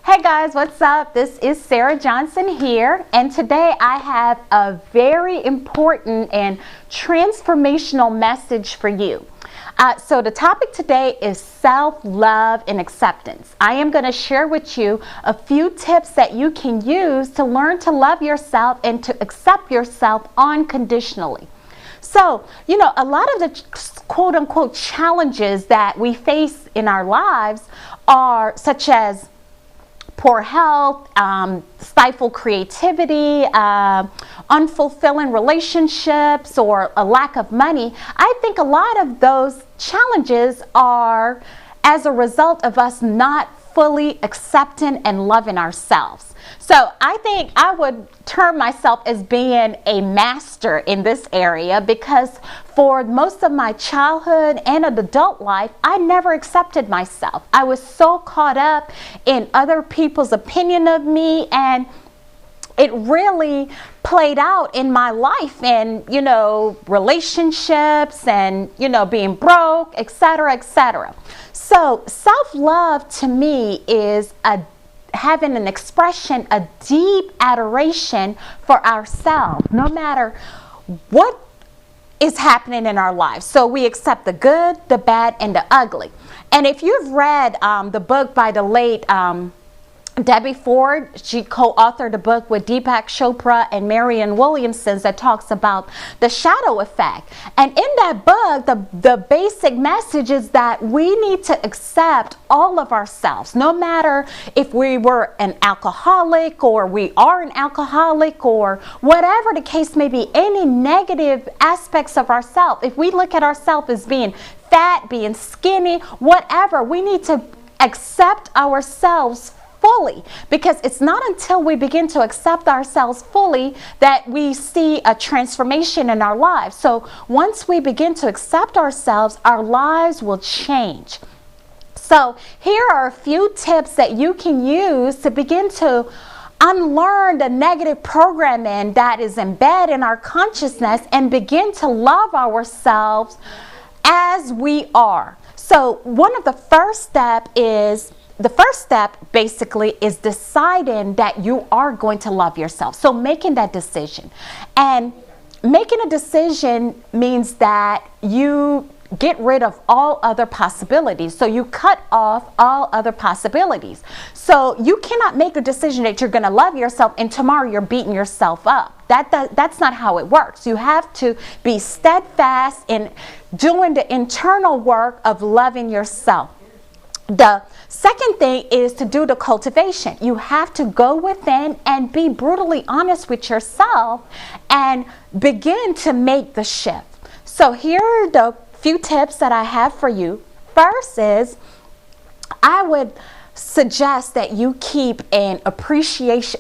Hey guys, what's up? This is Sarah Johnson here, and today I have a very important and transformational message for you. So the topic today is self-love and acceptance. I am going to share with you a few tips that you can use to learn to love yourself and to accept yourself unconditionally. So, a lot of the quote-unquote challenges that we face in our lives are such as poor health, stifled creativity, unfulfilling relationships, or a lack of money. I think a lot of those challenges are as a result of us not fully accepting and loving ourselves. So I think I would term myself as being a master in this area because for most of my childhood and adult life, I never accepted myself. I was so caught up in other people's opinion of me, and it really played out in my life and, relationships and, being broke, etc., etc. So self-love to me is having an expression, a deep adoration for ourselves, no matter what is happening in our lives. So we accept the good, the bad, and the ugly. And if you've read the book by the late Debbie Ford, she co-authored a book with Deepak Chopra and Marianne Williamson that talks about the shadow effect. And in that book, the basic message is that we need to accept all of ourselves, no matter if we were an alcoholic or we are an alcoholic or whatever the case may be, any negative aspects of ourselves. If we look at ourselves as being fat, being skinny, whatever, we need to accept ourselves fully, because it's not until we begin to accept ourselves fully that we see a transformation in our lives. So once we begin to accept ourselves, our lives will change. So here are a few tips that you can use to begin to unlearn the negative programming that is embedded in our consciousness and begin to love ourselves as we are. So one of the first step basically is deciding that you are going to love yourself. So making that decision. And making a decision means that you get rid of all other possibilities. So you cut off all other possibilities. So you cannot make a decision that you're going to love yourself and tomorrow you're beating yourself up. That's not how it works. You have to be steadfast in doing the internal work of loving yourself. The second thing is to do the cultivation. You have to go within and be brutally honest with yourself and begin to make the shift. So here are the few tips that I have for you. First is, I would suggest that you keep a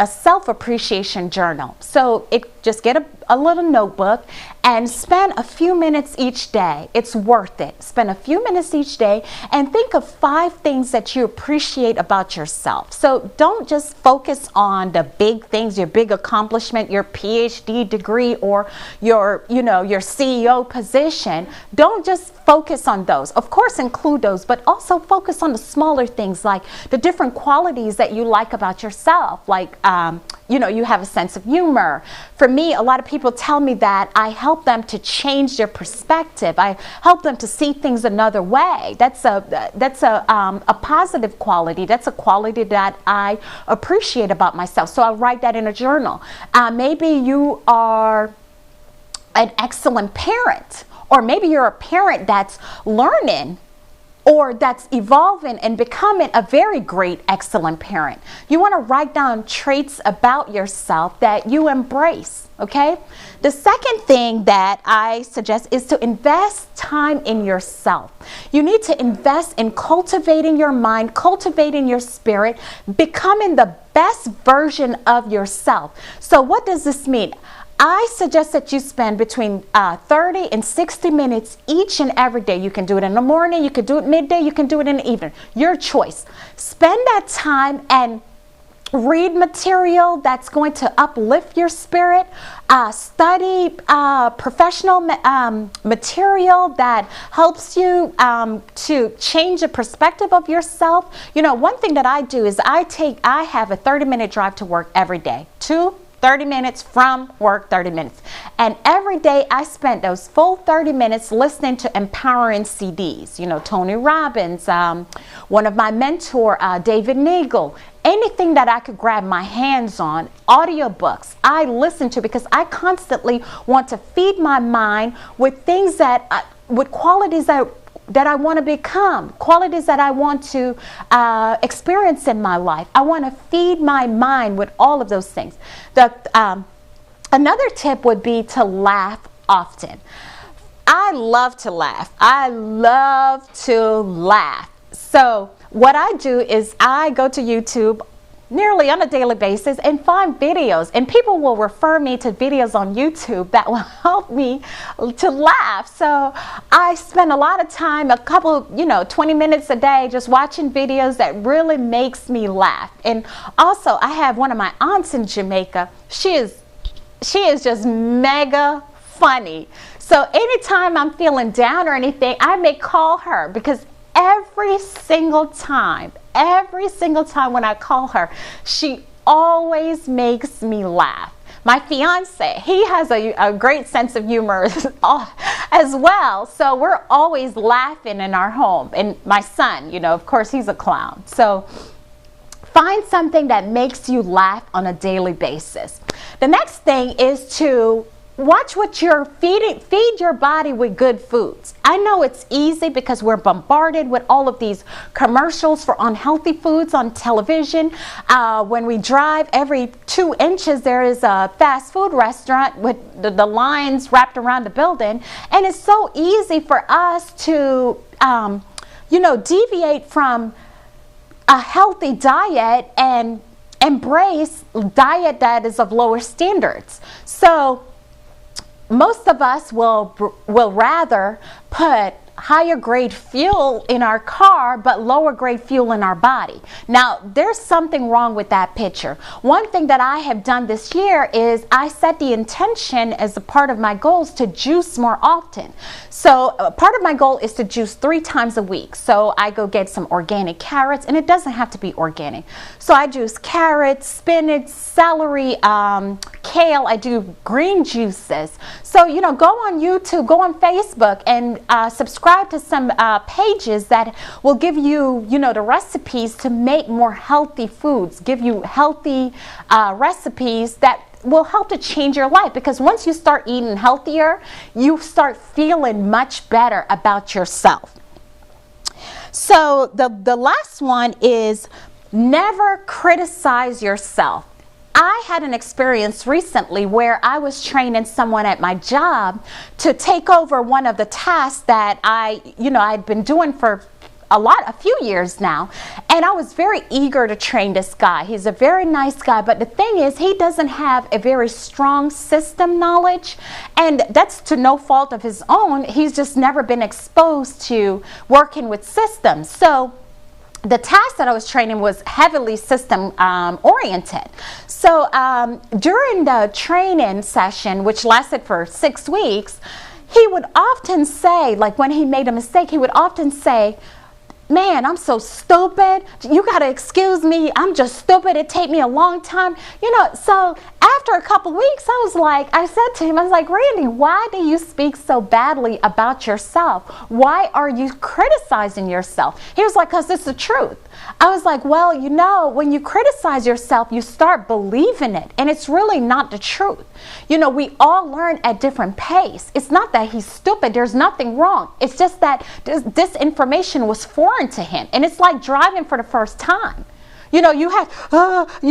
self-appreciation journal. So just get a little notebook and spend a few minutes each day. It's worth it. Spend a few minutes each day and think of 5 things that you appreciate about yourself. So don't just focus on the big things, your big accomplishment, your PhD degree, or your CEO position. Don't just focus on those. Of course, include those, but also focus on the smaller things, like the different qualities that you like about yourself. Like, you have a sense of humor. For me, a lot of people tell me that I help them to change their perspective. I help them to see things another way. That's a positive quality. That's a quality that I appreciate about myself. So I'll write that in a journal. Maybe you are an excellent parent, or maybe you're a parent that's learning or that's evolving and becoming a very great, excellent parent. You want to write down traits about yourself that you embrace, okay? The second thing that I suggest is to invest time in yourself. You need to invest in cultivating your mind, cultivating your spirit, becoming the best version of yourself. So what does this mean? I suggest that you spend between 30 and 60 minutes each and every day. You can do it in the morning, you can do it midday, you can do it in the evening. Your choice. Spend that time and read material that's going to uplift your spirit, study professional material that helps you to change the perspective of yourself. You know, one thing that I do is I have a 30-minute drive to work every day. 30 minutes from work, 30 minutes. And every day I spent those full 30 minutes listening to empowering CDs. You know, Tony Robbins, one of my mentor, David Nagel, anything that I could grab my hands on, audiobooks, I listen to, because I constantly want to feed my mind with things that, with qualities that I want to become, qualities that I want to experience in my life. I want to feed my mind with all of those things. Another tip would be to laugh often. I love to laugh. I love to laugh. So what I do is I go to YouTube nearly on a daily basis and find videos, and people will refer me to videos on YouTube that will help me to laugh. So I spend a lot of time, a couple, 20 minutes a day, just watching videos that really makes me laugh. And also I have one of my aunts in Jamaica. She is just mega funny. So anytime I'm feeling down or anything, I may call her, because every single time when I call her, she always makes me laugh. My fiance, he has a great sense of humor as well. So we're always laughing in our home. And my son, of course, he's a clown. So find something that makes you laugh on a daily basis. The next thing is to watch what you're feeding. Feed your body with good foods. I know it's easy because we're bombarded with all of these commercials for unhealthy foods on television. When we drive, every 2 inches there is a fast food restaurant with the lines wrapped around the building. And it's so easy for us to, deviate from a healthy diet and embrace a diet that is of lower standards. So most of us will rather put higher grade fuel in our car but lower grade fuel in our body. Now there's something wrong with that picture. One thing that I have done this year is I set the intention as a part of my goals to juice more often. So part of my goal is to juice 3 times a week. So I go get some organic carrots, and it doesn't have to be organic. So I juice carrots, spinach, celery, kale. I do green juices. So go on YouTube, go on Facebook, and subscribe to some pages that will give you, the recipes to make more healthy foods, give you healthy recipes that will help to change your life. Because once you start eating healthier, you start feeling much better about yourself. So the last one is never criticize yourself. I had an experience recently where I was training someone at my job to take over one of the tasks that I'd been doing for a few years now. And I was very eager to train this guy. He's a very nice guy, but the thing is, he doesn't have a very strong system knowledge, and that's to no fault of his own. He's just never been exposed to working with systems. So the task that I was training was heavily system oriented. So during the training session, which lasted for 6 weeks, he would often say, like when he made a mistake, he would often say, "Man, I'm so stupid. You gotta excuse me. I'm just stupid. It take me a long time." So after a couple weeks, I said to him, "Randy, why do you speak so badly about yourself? Why are you criticizing yourself?" He was like, "'Cause it's the truth." I was like, "Well, when you criticize yourself, you start believing it, and it's really not the truth. We all learn at different pace. It's not that he's stupid. There's nothing wrong. It's just that this information was foreign to him, and it's like driving for the first time. You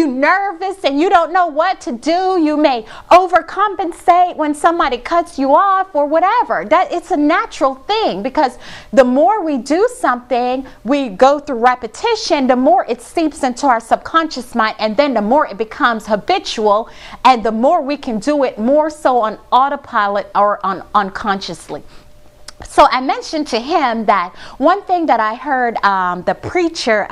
nervous and you don't know what to do. You may overcompensate when somebody cuts you off or whatever. It's a natural thing, because the more we do something, we go through repetition, the more it seeps into our subconscious mind, and then the more it becomes habitual, and the more we can do it more so on autopilot or unconsciously. So I mentioned to him that one thing that I heard the preacher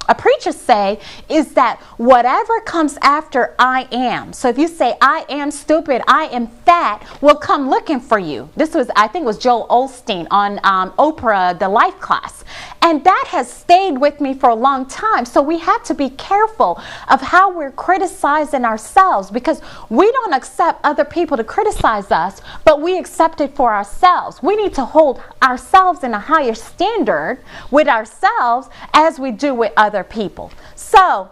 a preacher say is that whatever comes after I am, so if you say I am stupid, I am fat, will come looking for you. This was, I think it was Joel Osteen on Oprah, the Life Class. And that has stayed with me for a long time. So we have to be careful of how we're criticizing ourselves, because we don't accept other people to criticize us, but we accept it for ourselves. We need to hold ourselves in a higher standard with ourselves as we do with other people. So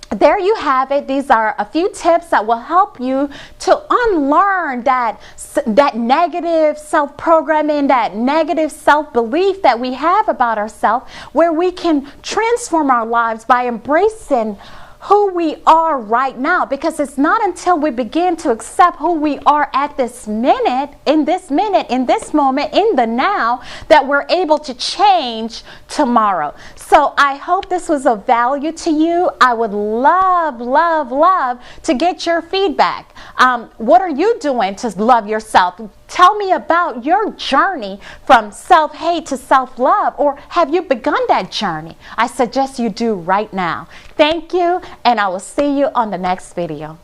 there you have it. These are a few tips that will help you to unlearn that negative self-programming, that negative self-belief that we have about ourselves, where we can transform our lives by embracing who we are right now, because it's not until we begin to accept who we are at this minute, in this moment, in the now, that we're able to change tomorrow. So I hope this was of value to you. I would love, love, love to get your feedback. What are you doing to love yourself? Tell me about your journey from self-hate to self-love, or have you begun that journey? I suggest you do right now. Thank you, and I will see you on the next video.